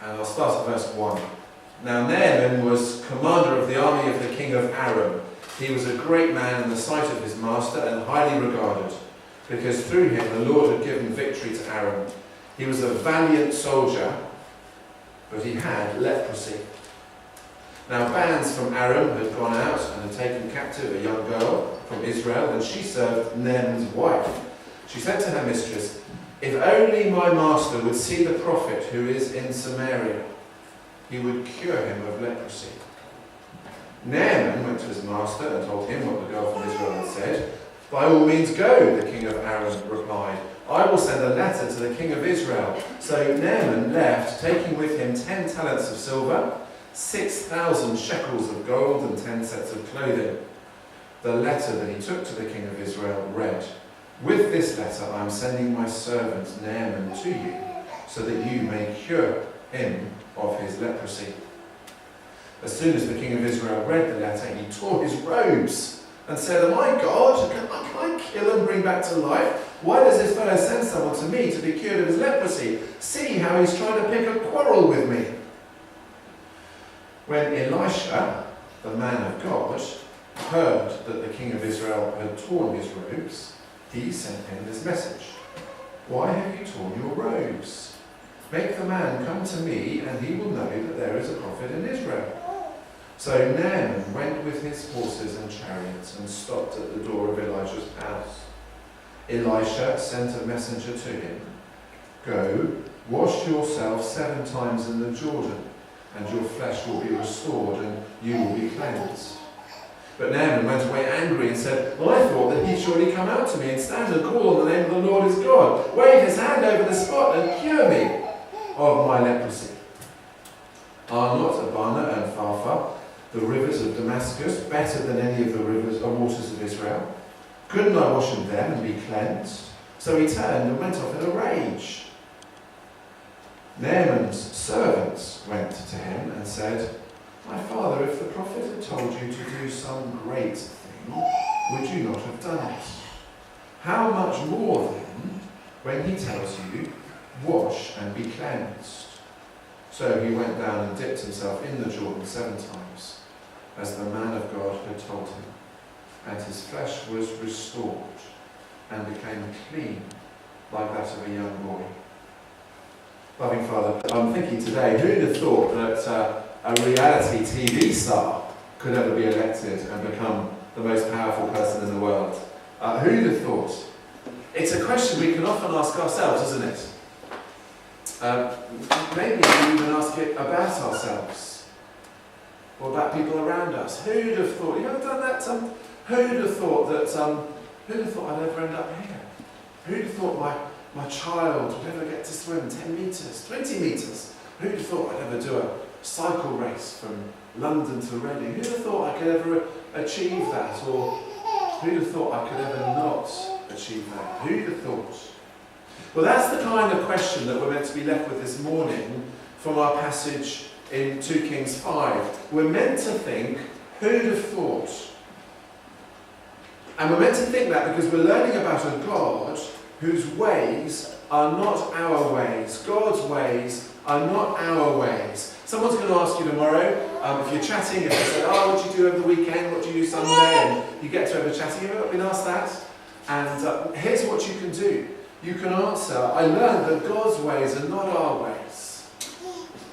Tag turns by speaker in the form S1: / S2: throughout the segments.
S1: And I'll start at verse 1. Now Naaman was commander of the army of the king of Aram. He was a great man in the sight of his master and highly regarded, because through him the Lord had given victory to Aram. He was a valiant soldier, but he had leprosy. Now bands from Aram had gone out and had taken captive a young girl from Israel, and she served Naaman's wife. She said to her mistress, "If only my master would see the prophet who is in Samaria, he would cure him of leprosy." Naaman went to his master and told him what the girl from Israel had said. "By all means go," the king of Aram replied. "I will send a letter to the king of Israel." So Naaman left, taking with him 10 talents of silver, 6,000 shekels of gold, and 10 sets of clothing. The letter that he took to the king of Israel read, "With this letter I am sending my servant Naaman to you, so that you may cure him of his leprosy." As soon as the king of Israel read the letter, he tore his robes and said, "Am I God? Can I kill and bring back to life? Why does this fellow send someone to me to be cured of his leprosy? See how he's trying to pick a quarrel with me." When Elisha, the man of God, heard that the king of Israel had torn his robes, he sent him this message: "Why have you torn your robes? Make the man come to me, and he will know that there is a prophet in Israel." So Naaman went with his horses and chariots and stopped at the door of Elisha's house. Elisha sent a messenger to him, "Go, wash yourself 7 times in the Jordan, and your flesh will be restored, and you will be cleansed." But Naaman went away angry and said, "Well, I thought that he'd surely come out to me and stand and call on the name of the Lord his God, wave his hand over the spot and cure me of my leprosy. Are not Abana and Pharpar, the rivers of Damascus, better than any of the rivers or waters of Israel? Couldn't I wash in them and be cleansed?" So he turned and went off in a rage. Naaman's servants went to him and said, "My father, if the prophet had told you to do some great thing, would you not have done it? How much more then, when he tells you, wash and be cleansed?" So he went down and dipped himself in the Jordan 7 times, as the man of God had told him, and his flesh was restored and became clean like that of a young boy. Loving Father, I'm thinking today, who'd have thought that a reality TV star could ever be elected and become the most powerful person in the world? Who'd have thought? It's a question we can often ask ourselves, isn't it? Maybe we even ask it about ourselves or about people around us. Who'd have thought? You ever done that? Who'd have thought that? Who'd have thought I'd ever end up here? Who'd have thought my child would ever get to swim 10 metres, 20 metres? Who'd have thought I'd ever do a cycle race from London to Reading? Who'd have thought I could ever achieve that? Or who'd have thought I could ever not achieve that? Who'd have thought? Well, that's the kind of question that we're meant to be left with this morning from our passage in 2 Kings 5. We're meant to think, who'd have thought? And we're meant to think that because we're learning about a God whose ways are not our ways. God's ways are not our ways. Someone's going to ask you tomorrow, if you're chatting, if they say, "Oh, what do you do over the weekend? What do you do Sunday?" And you get to over chatting. Have you ever been asked that? And here's what you can do. You can answer, "I learned that God's ways are not our ways.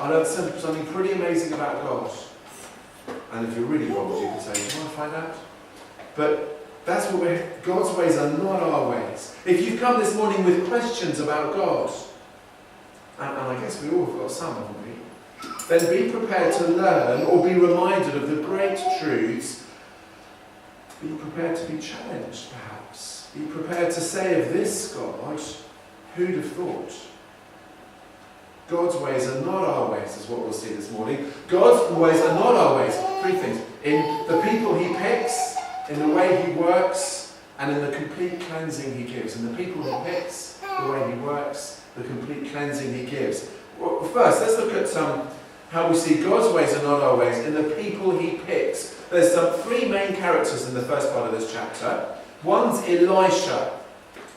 S1: I learned something pretty amazing about God." And if you're really bothered, you can say, "Do you want to find out?" But that's what God's ways are not our ways. If you've come this morning with questions about God, and I guess we all have got some, haven't we? Then be prepared to learn or be reminded of the great truths. Be prepared to be challenged, perhaps. Be prepared to say of this God, who'd have thought? God's ways are not our ways, is what we'll see this morning. God's ways are not our ways. 3 things. In the people he picks, in the way he works, and in the complete cleansing he gives. In the people he picks, the way he works, the complete cleansing he gives. Well, first, let's look at how we see God's ways are not our ways. In the people he picks. There's 3 main characters in the first part of this chapter. One's Elisha.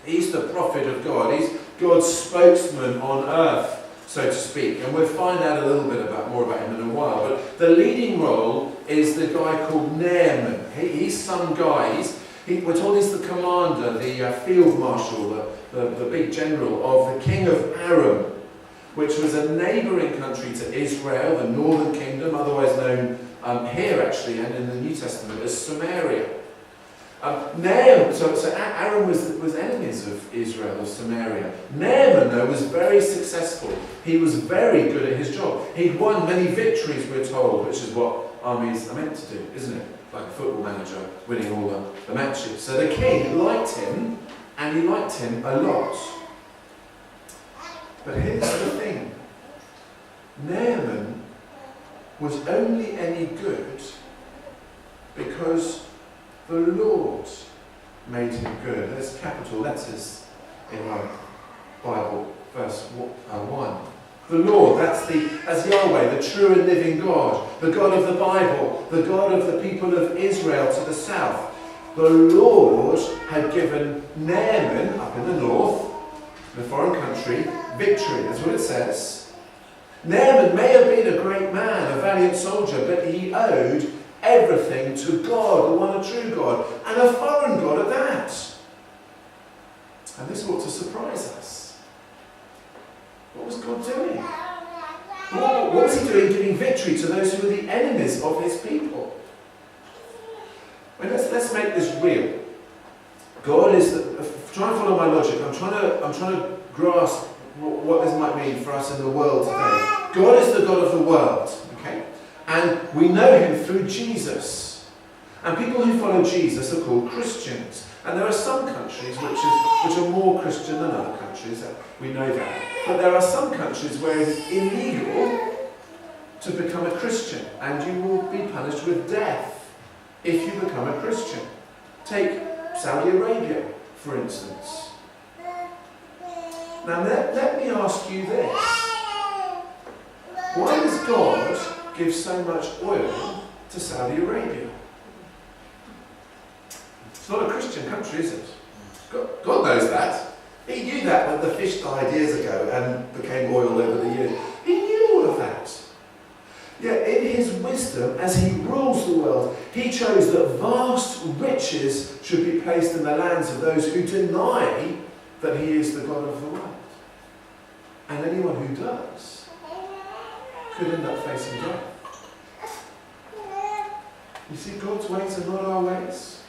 S1: He's the prophet of God. He's God's spokesman on earth. so to speak. And we'll find out a little bit more about him in a while. But the leading role is the guy called Naaman. He's some guy. We're told he's the commander, the field marshal, the big general of the king of Aram, which was a neighbouring country to Israel, the northern kingdom, otherwise known here actually and in the New Testament as Samaria. So Aram was enemies of Israel, of Samaria. Naaman, though, was very successful. He was very good at his job. He'd won many victories, we're told, which is what armies are meant to do, isn't it? Like a football manager winning all the matches. So the king liked him, and he liked him a lot. But here's the thing. Naaman was only any good because the Lord made him good. There's capital letters in our Bible, verse 1. The Lord, that's Yahweh, the true and living God, the God of the Bible, the God of the people of Israel to the south. The Lord had given Naaman, up in the north, in a foreign country, victory. That's what it says. Naaman may have been a great man, a valiant soldier, but he owed everything to God, the one true God, and a foreign God at that. And this ought to surprise us. What was God doing? What was he doing giving victory to those who were the enemies of his people? Well, let's make this real. God is try and follow my logic. I'm trying to grasp what this might mean for us in the world today. God is the God of the world, okay? And we know him through Jesus. And people who follow Jesus are called Christians. And there are some countries which are more Christian than other countries. We know that. But there are some countries where it is illegal to become a Christian, and you will be punished with death if you become a Christian. Take Saudi Arabia, for instance. Now let me ask you this. Why does God give so much oil to Saudi Arabia? It's not a Christian country, is it? God knows that. He knew that when the fish died years ago and became oil over the years. He knew all of that. Yet in his wisdom, as he rules the world, he chose that vast riches should be placed in the lands of those who deny that he is the God of the world. And anyone who does could end up facing death. You see, God's ways are not our ways.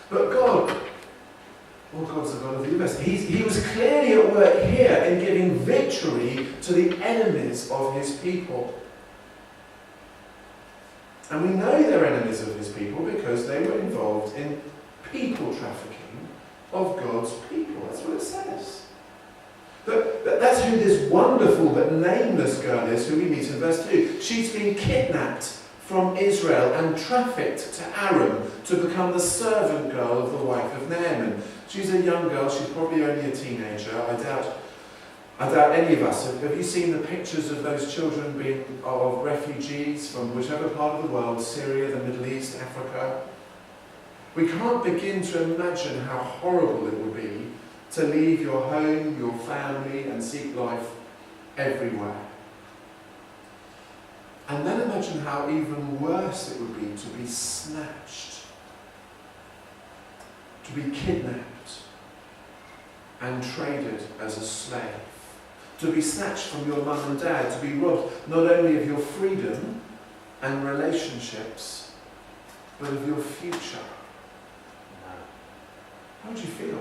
S1: But God's the God of the universe. He was clearly at work here in giving victory to the enemies of his people. And we know they're enemies of his people because they were involved in people trafficking of God's people. That's what it says. But that's who this wonderful but nameless girl is, who we meet in verse 2. She's been kidnapped from Israel and trafficked to Aram to become the servant girl of the wife of Naaman. She's a young girl, she's probably only a teenager. I doubt any of us. Have you seen the pictures of those children of refugees from whichever part of the world, Syria, the Middle East, Africa? We can't begin to imagine how horrible it would be to leave your home, your family, and seek life everywhere. And then imagine how even worse it would be to be snatched, to be kidnapped and traded as a slave, to be snatched from your mum and dad, to be robbed not only of your freedom and relationships, but of your future. How would you feel?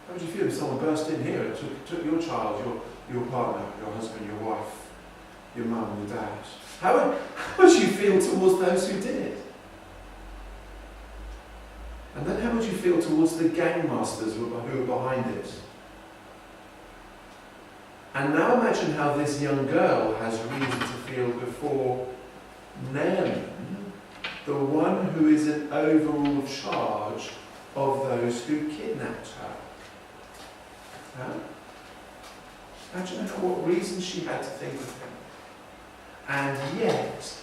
S1: How would you feel if someone burst in here and took your child, your partner, your husband, your wife, your mum, your dad? How would you feel towards those who did it? And then how would you feel towards the gangmasters who were behind it? And now imagine how this young girl has reason to feel before Naaman, the one who is in overall charge of those who kidnapped her. Imagine what reason she had to think of him. And yet,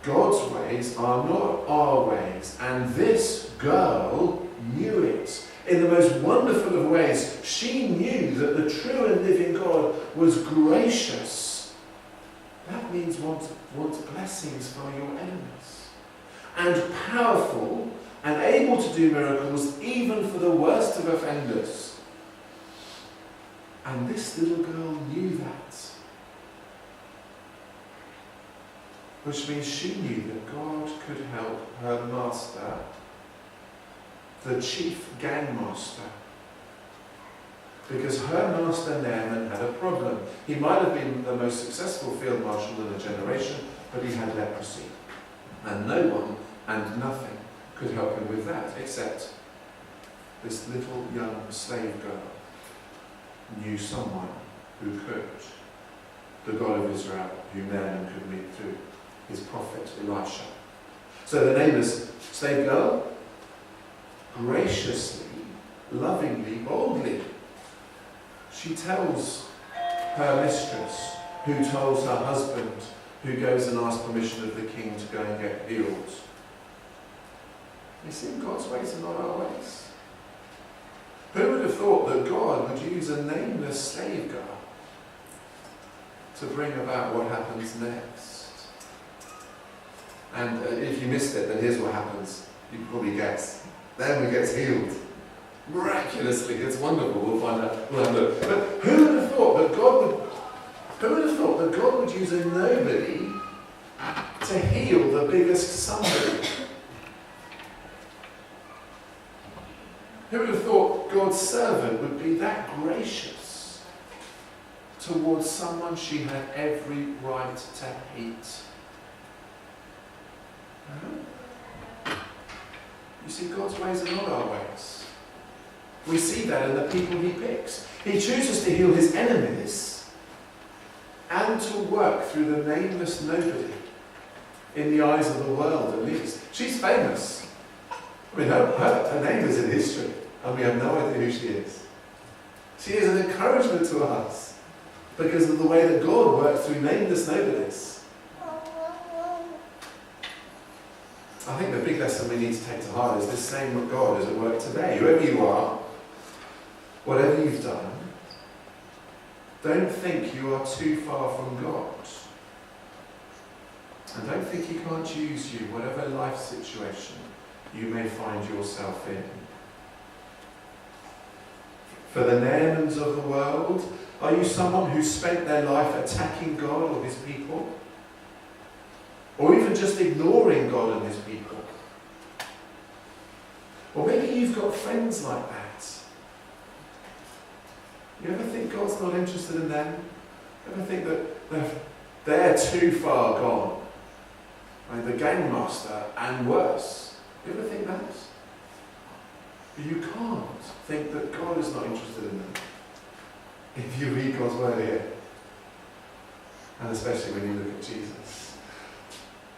S1: God's ways are not our ways. And this girl knew it. In the most wonderful of ways, she knew that the true and living God was gracious. That means wants blessings for your enemies. And powerful and able to do miracles even for the worst of offenders. And this little girl knew that. Which means she knew that God could help her master, the chief gangmaster. Because her master Naaman had a problem. He might have been the most successful field marshal in a generation, but he had leprosy. And no one and nothing could help him with that, except this little young slave girl knew someone who could. The God of Israel, who Naaman could meet through his prophet Elisha. So the nameless slave girl, graciously, lovingly, boldly, she tells her mistress, who tells her husband, who goes and asks permission of the king to go and get healed. You see, God's ways are not our ways. Who would have thought that God would use a nameless slave girl to bring about what happens next? And if you missed it, then here's what happens. You can probably guess. Naaman gets healed. Miraculously. It's wonderful. We'll find out. We'll have a look. But who would have thought that God would use a nobody to heal the biggest somebody? Who would have thought God's servant would be that gracious towards someone she had every right to hate? You see, God's ways are not our ways. We see that in the people he picks. He chooses to heal his enemies and to work through the nameless nobody, in the eyes of the world at least. She's famous. I mean, her name is in history, and we have no idea who she is. She is an encouragement to us because of the way that God works through nameless nobodies. I think the big lesson we need to take to heart is this same God is at work today. Whoever you are, whatever you've done, don't think you are too far from God. And don't think he can't use you, whatever life situation you may find yourself in. For the Naamans of the world, are you someone who spent their life attacking God or his people? Or even just ignoring God and his people? Or maybe you've got friends like that. You ever think God's not interested in them? You ever think that they're too far gone? Like the gangmaster and worse. You ever think that? But you can't think that God is not interested in them if you read God's word here. And especially when you look at Jesus.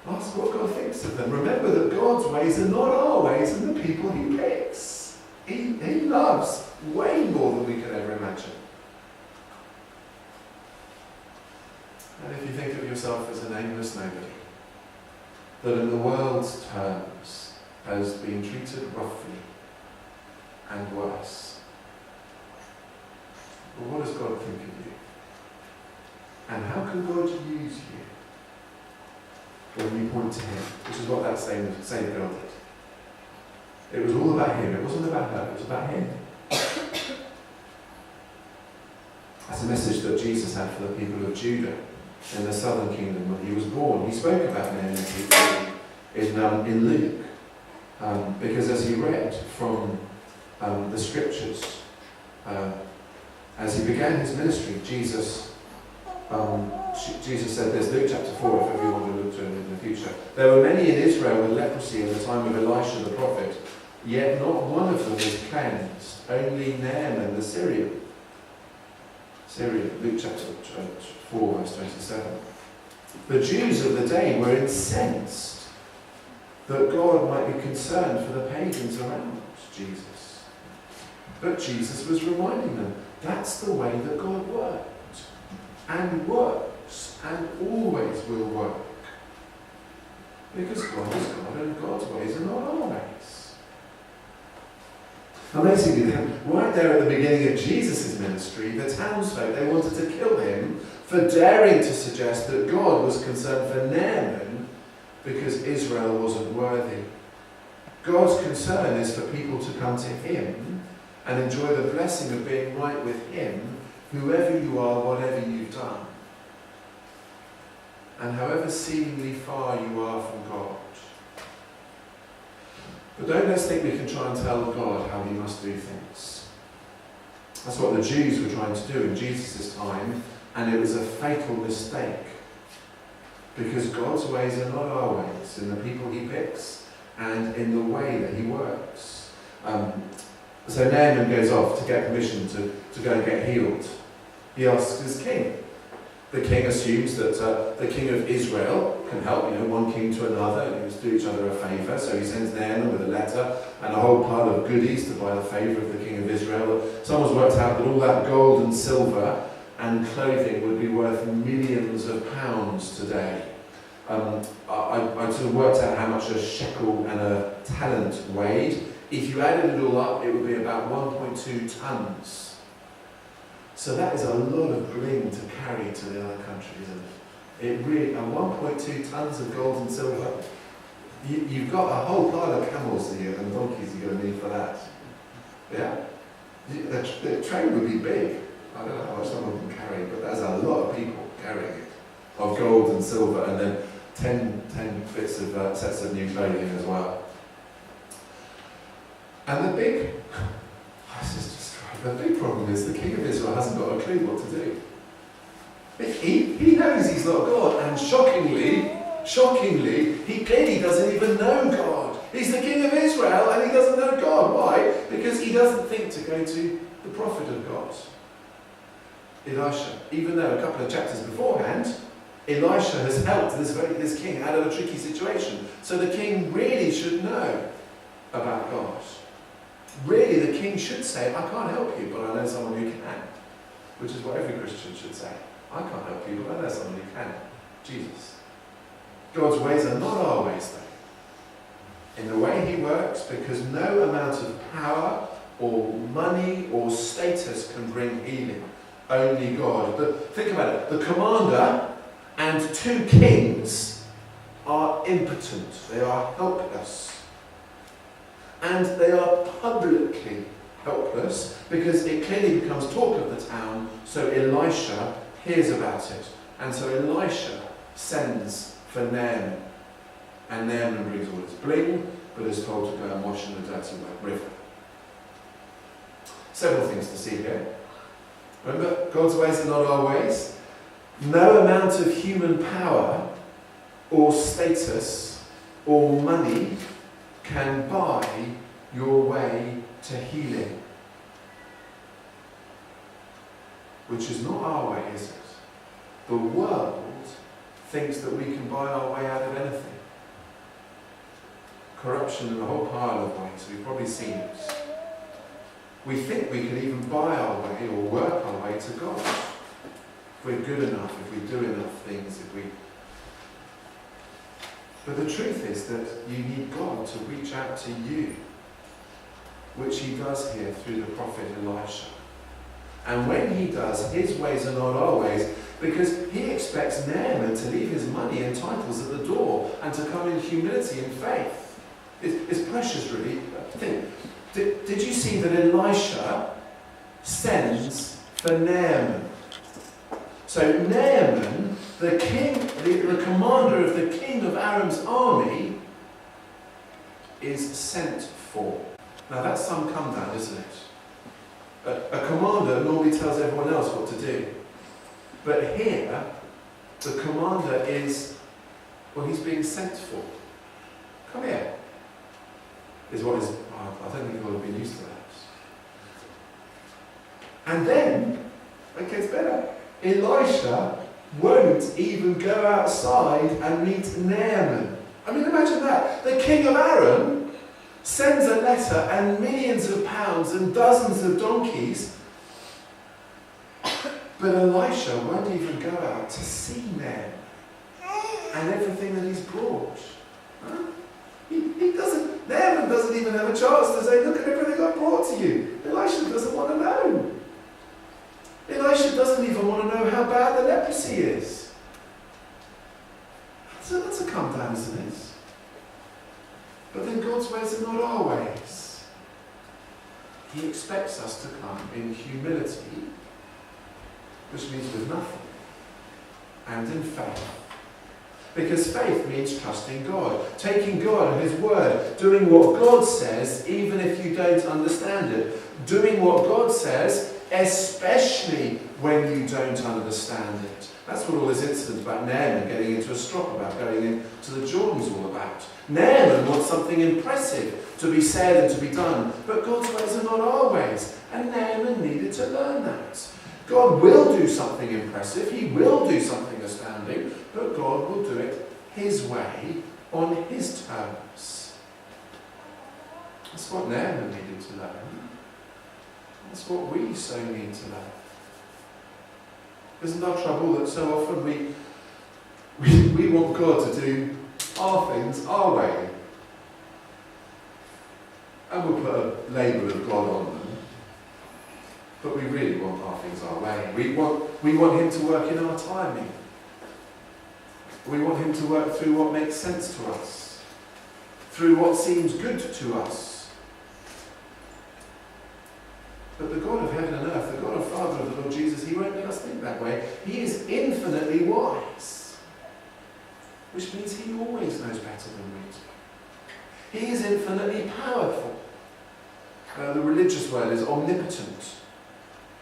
S1: Ask what God thinks of them. Remember that God's ways are not our ways and the people he picks. He loves way more than we could ever imagine. And if you think of yourself as a nameless nobody, that in the world's terms has been treated roughly and worse, but what does God think of you? And how can God use you when you point to him? Which is what that same girl did. It was all about him. It wasn't about her. It was about him. That's a message that Jesus had for the people of Judah in the southern kingdom when he was born. He spoke about men and people in Luke. Because as he read from the scriptures, as he began his ministry, Jesus said this, Luke chapter 4, if everyone will look to it in the future. There were many in Israel with leprosy in the time of Elisha the prophet, yet not one of them was cleansed, only Naaman the Syrian. Luke chapter 4, verse 27. The Jews of the day were incensed that God might be concerned for the pagans around Jesus. But Jesus was reminding them, that's the way that God worked, and works, and always will work. Because God is God, and God's ways are not our ways. Amazingly, right there at the beginning of Jesus' ministry, the townsfolk, they wanted to kill him for daring to suggest that God was concerned for Naaman because Israel wasn't worthy. God's concern is for people to come to him and enjoy the blessing of being right with him, whoever you are, whatever you've done. And however seemingly far you are from God. But don't let's think we can try and tell God how he must do things. That's what the Jews were trying to do in Jesus' time, and it was a fatal mistake. Because God's ways are not our ways, in the people he picks and in the way that he works. So Naaman goes off to get permission to go and get healed. He asks his king. The king assumes that the king of Israel can help, one king to another, and do each other a favour. So he sends Naaman with a letter and a whole pile of goodies to buy the favour of the king of Israel. Someone's worked out that all that gold and silver and clothing would be worth millions of pounds today. I sort of worked out how much a shekel and a talent weighed. If you added it all up, it would be about 1.2 tonnes. So that is a lot of bling to carry to the other country, isn't it? It really, and 1.2 tonnes of gold and silver. You've got a whole pile of camels here and donkeys you're going to need for that. Yeah? The train would be big. I don't know how much someone can carry, but there's a lot of people carrying it, of gold and silver, and then 10 bits of sets of new clothing as well. And the big problem is the king of Israel hasn't got a clue what to do. He knows he's not God, and shockingly, he clearly doesn't even know God. He's the king of Israel and he doesn't know God. Why? Because he doesn't think to go to the prophet of God, Elisha. Even though a couple of chapters beforehand, Elisha has helped this king out of a tricky situation. So the king really should know about God. Really, the king should say, I can't help you, but I know someone who can. Which is what every Christian should say. I can't help you, but I know someone who can. Jesus. God's ways are not our ways, though. In the way he works, because no amount of power or money or status can bring healing. Only God. But think about it. The commander and 2 kings are impotent. They are helpless. And they are publicly helpless because it clearly becomes talk of the town, so Elisha hears about it. And so Elisha sends for Naaman. And Naaman brings all his bling, but is told to go and wash in the dirty river. Several things to see here. Remember, God's ways are not our ways. No amount of human power or status or money can buy your way to healing. Which is not our way, is it? The world thinks that we can buy our way out of anything. Corruption in a whole pile of ways, we've probably seen it. We think we can even buy our way or work our way to God. If we're good enough, if we do enough things, But the truth is that you need God to reach out to you, which he does here through the prophet Elisha. And when he does, his ways are not our ways, because he expects Naaman to leave his money and titles at the door and to come in humility and faith. It's precious, really. Did you see that Elisha sends for Naaman? So Naaman, the king, the commander of the king of Aram's army, is sent for. Now that's some come down, isn't it? A commander normally tells everyone else what to do. But here, the commander is, he's being sent for. Come here. Is what is, I don't think people have been used to that. And then, it gets better. Elisha won't even go outside and meet Naaman. I mean, imagine that. The king of Aram sends a letter and millions of pounds and dozens of donkeys, but Elisha won't even go out to see Naaman and everything that he's brought. Huh? Naaman doesn't even have a chance to say, look at everything I brought to you. Elisha doesn't want to know. Elisha doesn't even want to know how bad the leprosy is. So that's a come down, isn't it? But then God's ways are not our ways. He expects us to come in humility, which means with nothing, and in faith. Because faith means trusting God, taking God at His word, doing what God says even if you don't understand it, doing what God says especially when you don't understand it. That's what all this incident about Naaman getting into a strop about, going into the Jordan is all about. Naaman wants something impressive to be said and to be done, but God's ways are not our ways, and Naaman needed to learn that. God will do something impressive, He will do something astounding, but God will do it His way, on His terms. That's what Naaman needed to learn. That's what we so need to learn. Isn't our trouble that so often we want God to do our things our way? And we'll put a label of God on them. But we really want our things our way. We want Him to work in our timing. We want Him to work through what makes sense to us, through what seems good to us. But the God of heaven and earth, the God and Father of the Lord Jesus, He won't let us think that way. He is infinitely wise, which means He always knows better than we do. He is infinitely powerful. The religious word is omnipotent,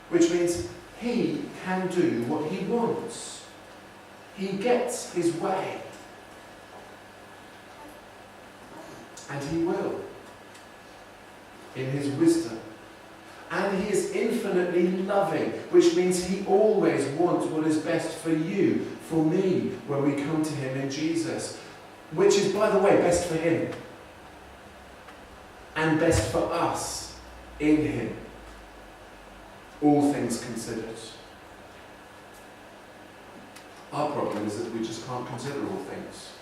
S1: which means He can do what He wants. He gets His way. And He will, in His wisdom. And He is infinitely loving, which means He always wants what is best for you, for me, when we come to Him in Jesus. Which is, by the way, best for Him. And best for us in Him. All things considered. Our problem is that we just can't consider all things.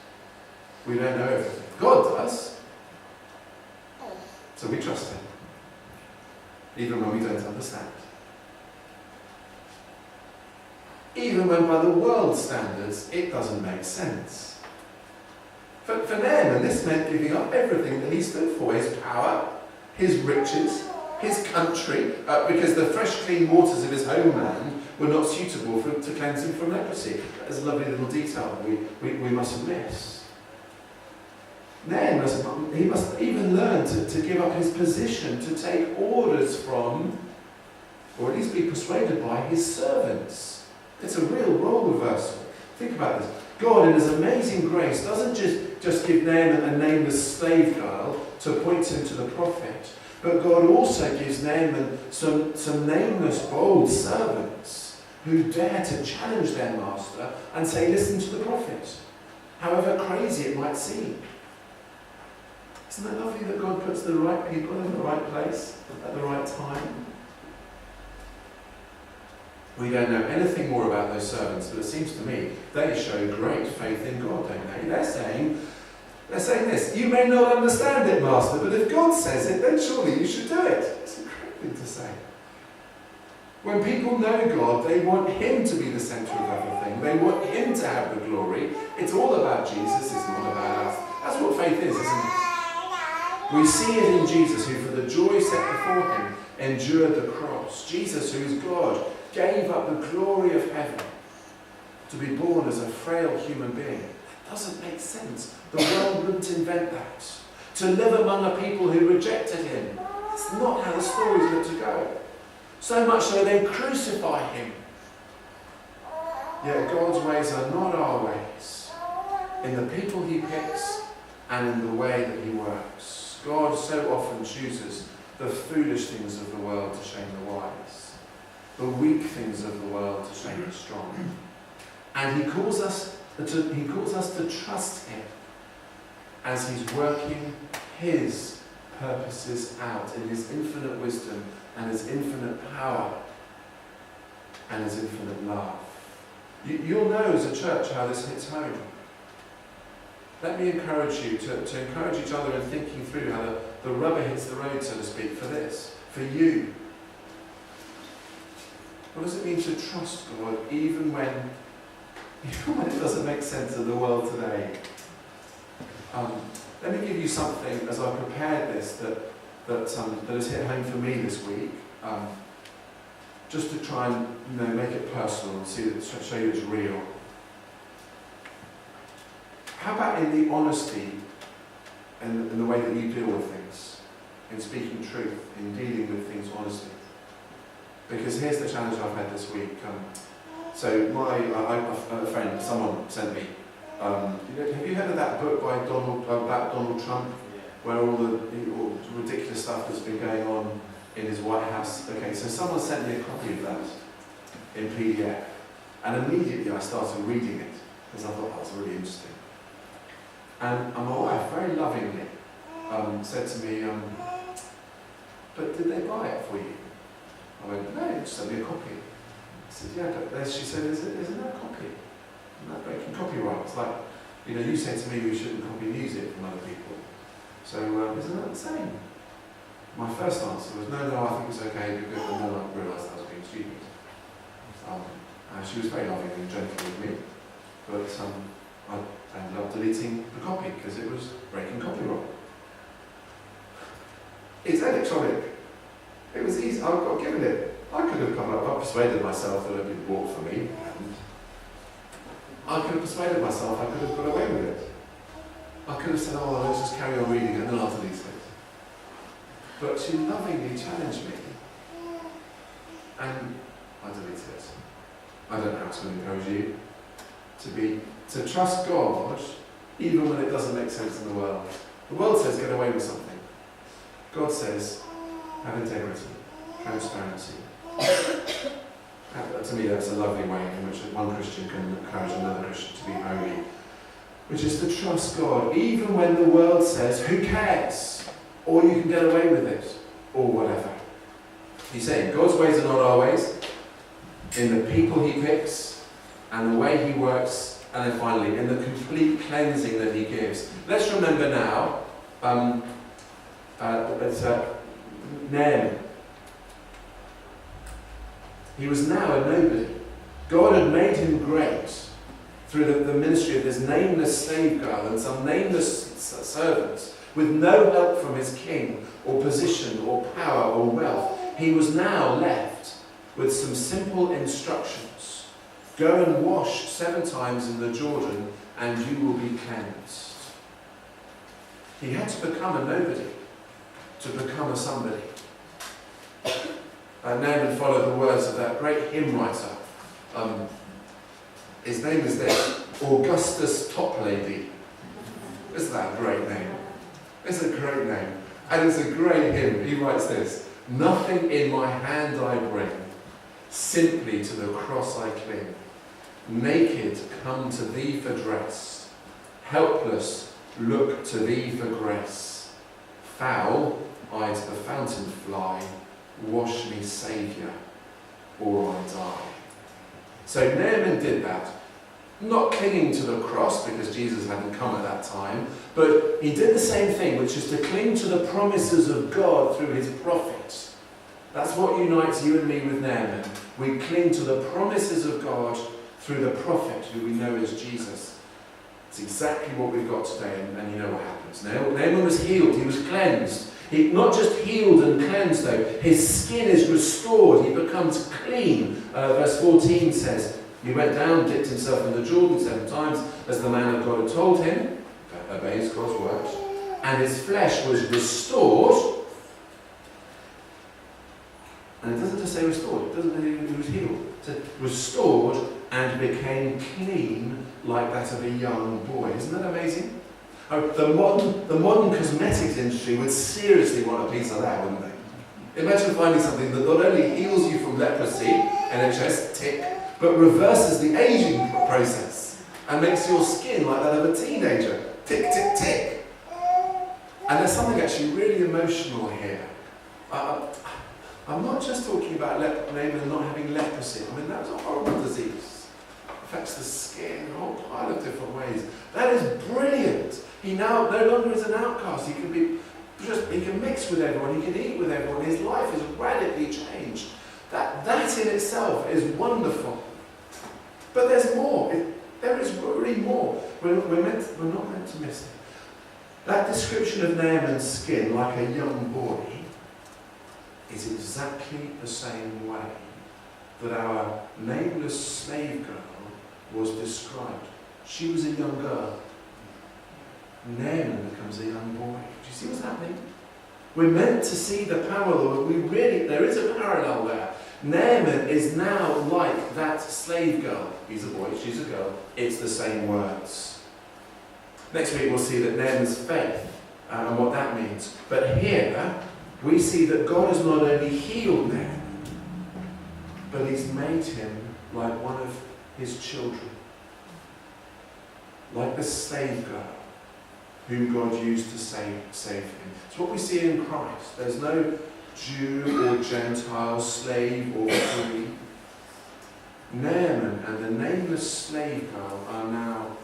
S1: We don't know everything. God does. So we trust Him. Even when we don't understand. Even when by the world's standards it doesn't make sense. For Naaman, this meant giving up everything that he stood for. His power, his riches, his country, because the fresh clean waters of his homeland were not suitable to cleanse him from leprosy. That's a lovely little detail that we mustn't miss. Naaman, he must even learn to give up his position, to take orders from, or at least be persuaded by, his servants. It's a real role reversal. Think about this. God, in His amazing grace, doesn't just give Naaman a nameless slave girl to point him to the prophet, but God also gives Naaman some nameless, bold servants who dare to challenge their master and say, listen to the prophet, however crazy it might seem. Isn't that lovely that God puts the right people in the right place at the right time? We don't know anything more about those servants, but it seems to me they show great faith in God, don't they? They're saying this, you may not understand it, Master, but if God says it, then surely you should do it. It's a great thing to say. When people know God, they want Him to be the centre of everything. They want Him to have the glory. It's all about Jesus, it's not about us. That's what faith is, isn't it? We see it in Jesus, who for the joy set before Him endured the cross. Jesus, who is God, gave up the glory of heaven to be born as a frail human being. That doesn't make sense. The world wouldn't invent that. To live among a people who rejected Him. That's not how the story's meant to go. So much so they crucify Him. Yet God's ways are not our ways. In the people He picks and in the way that He works. God so often chooses the foolish things of the world to shame the wise, the weak things of the world to shame the strong. And He calls us to trust Him as He's working His purposes out in His infinite wisdom and His infinite power and His infinite love. You'll know as a church how this hits home. let me encourage you to encourage each other in thinking through how the rubber hits the road, so to speak, for this, for you. What does it mean to trust God even when it doesn't make sense in the world today? Let me give you something as I prepared this that has hit home for me this week, just to try and make it personal and show you it's real. How about in the honesty and in the way that you deal with things, in speaking truth, in dealing with things honestly? Because here's the challenge I've had this week. So a friend, someone sent me. Have you heard of that book by about Donald Trump, where all the ridiculous stuff that's been going on in his White House? Okay, so someone sent me a copy of that in PDF, and immediately I started reading it because I thought that was really interesting. And my wife, very lovingly, said to me, "But did they buy it for you?" I went, "No, just sent me a copy." I said, "Yeah, but," she said, isn't that a copy? Isn't that breaking copyright? It's like, you say to me we shouldn't copy music from other people. So isn't that the same? My first answer was, no, I think it's okay, because then I realised I was being stupid. She was very loving and gentle with me, but I ended up deleting the copy because it was breaking copyright. It's electronic. It was easy. I got given it. I could have I persuaded myself that it had been bought for me, and I could have persuaded myself I could have got away with it. I could have said, "Oh, let's just carry on reading it and then I'll delete it." But she lovingly challenged me, and I deleted it. I don't know how to encourage you to trust God even when it doesn't make sense in the world. The world says get away with something. God says have integrity, transparency. To me, that's a lovely way in which one Christian can encourage another Christian to be holy, which is to trust God even when the world says, "Who cares?" or "You can get away with it," or whatever. He's saying God's ways are not our ways, in the people He picks and the way He works, and then finally in the complete cleansing that He gives. Let's remember now Naaman. He was now a nobody. God had made him great through the ministry of this nameless slave girl and some nameless servants with no help from his king or position or power or wealth. He was now left with some simple instructions. Go and wash 7 times in the Jordan and you will be cleansed. He had to become a nobody to become a somebody. Naaman followed the words of that great hymn writer. His name is this, Augustus Toplady. Isn't that a great name? It's a great name. And it's a great hymn. He writes this: "Nothing in my hand I bring, simply to the cross I cling. Naked come to thee for dress, helpless look to thee for grace. Foul I to the fountain fly, wash me, Saviour, or I die." So Naaman did that, not clinging to the cross because Jesus hadn't come at that time, but he did the same thing, which is to cling to the promises of God through his prophets. That's what unites you and me with Naaman. We cling to the promises of God through the prophet who we know as Jesus. It's exactly what we've got today, and you know what happens. Naaman was healed, he was cleansed. He not just healed and cleansed though, his skin is restored, he becomes clean. Verse 14 says, he went down, dipped himself in the Jordan 7 times, as the man of God had told him, obeys God's word, and his flesh was restored. And it doesn't just say restored, it doesn't say he was healed. It said restored and became clean like that of a young boy. Isn't that amazing? The modern cosmetics industry would seriously want a piece of that, wouldn't they? Imagine finding something that not only heals you from leprosy, NHS, tick, but reverses the aging process and makes your skin like that of a teenager. Tick, tick, tick. And there's something actually really emotional here. I'm not just talking about Naaman not having leprosy. I mean, that was a horrible disease. affects the skin, a whole pile of different ways. That is brilliant. He now no longer is an outcast. He can mix with everyone, he can eat with everyone. His life is radically changed. That in itself is wonderful. But there's more. There is really more. We're not meant to miss it. That description of Naaman's skin, like a young boy, is exactly the same way that our nameless slave girl was described. She was a young girl. Naaman becomes a young boy. Do you see what's happening? We're meant to see the parallel. There is a parallel there. Naaman is now like that slave girl. He's a boy, she's a girl. It's the same words. Next week we'll see that Naaman's faith and what that means. But here we see that God has not only healed Naaman, but he's made him like one of his children. Like the slave girl whom God used to save him. It's what we see in Christ. There's no Jew or Gentile, slave or free. Naaman and the nameless slave girl are now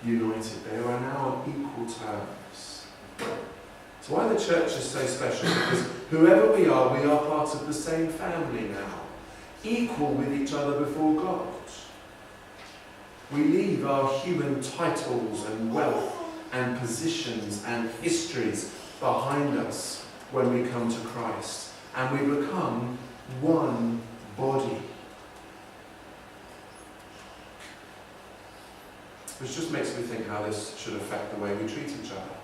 S1: united. They are now on equal terms. That's why the church is so special, because whoever we are part of the same family now, equal with each other before God. We leave our human titles and wealth and positions and histories behind us when we come to Christ, and we become one body. Which just makes me think how this should affect the way we treat each other.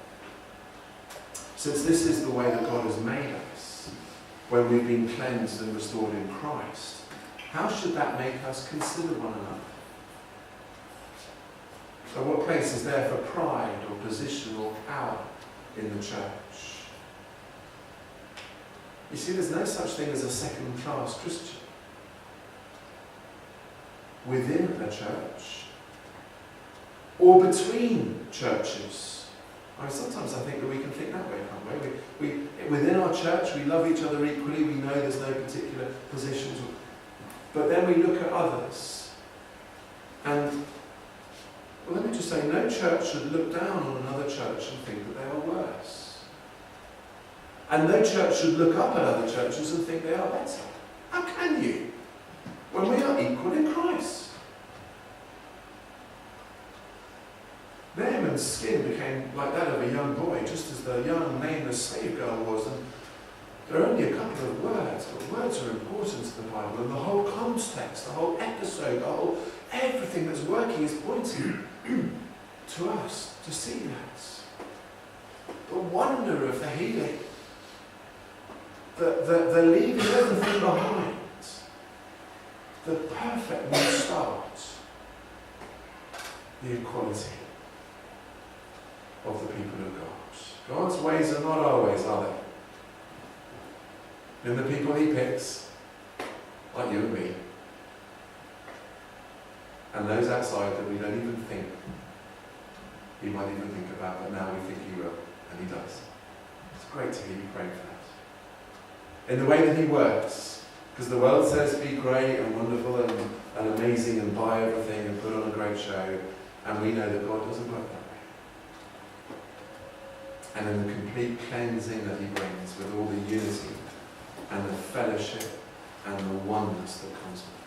S1: Since this is the way that God has made us, when we've been cleansed and restored in Christ, how should that make us consider one another? So what place is there for pride or position or power in the church? You see, there's no such thing as a second-class Christian. Within a church, or between churches. Sometimes I think that we can think that way, can't we? Within our church, we love each other equally, we know there's no particular positions. But then we look at others, and well, let me just say, no church should look down on another church and think that they are worse. And no church should look up at other churches and think they are better. How can you? When we are equal in Christ. Naaman's skin became like that of a young boy, just as the young nameless slave girl was. And there are only a couple of words, but words are important to the Bible. And the whole context, the whole episode, everything that's working is pointing to us to see that. The wonder of the healing. The leaving everything behind. The perfect new start. The equality of the people of God. God's ways are not our ways, are they? And the people he picks, like you and me, and those outside that we don't even think he might even think about, but now we think he will, and he does. It's great to hear you praying for that. In the way that he works, because the world says be great and wonderful and amazing and buy everything and put on a great show, and we know that God doesn't work that way. And in the complete cleansing that he brings with all the unity and the fellowship and the oneness that comes with it.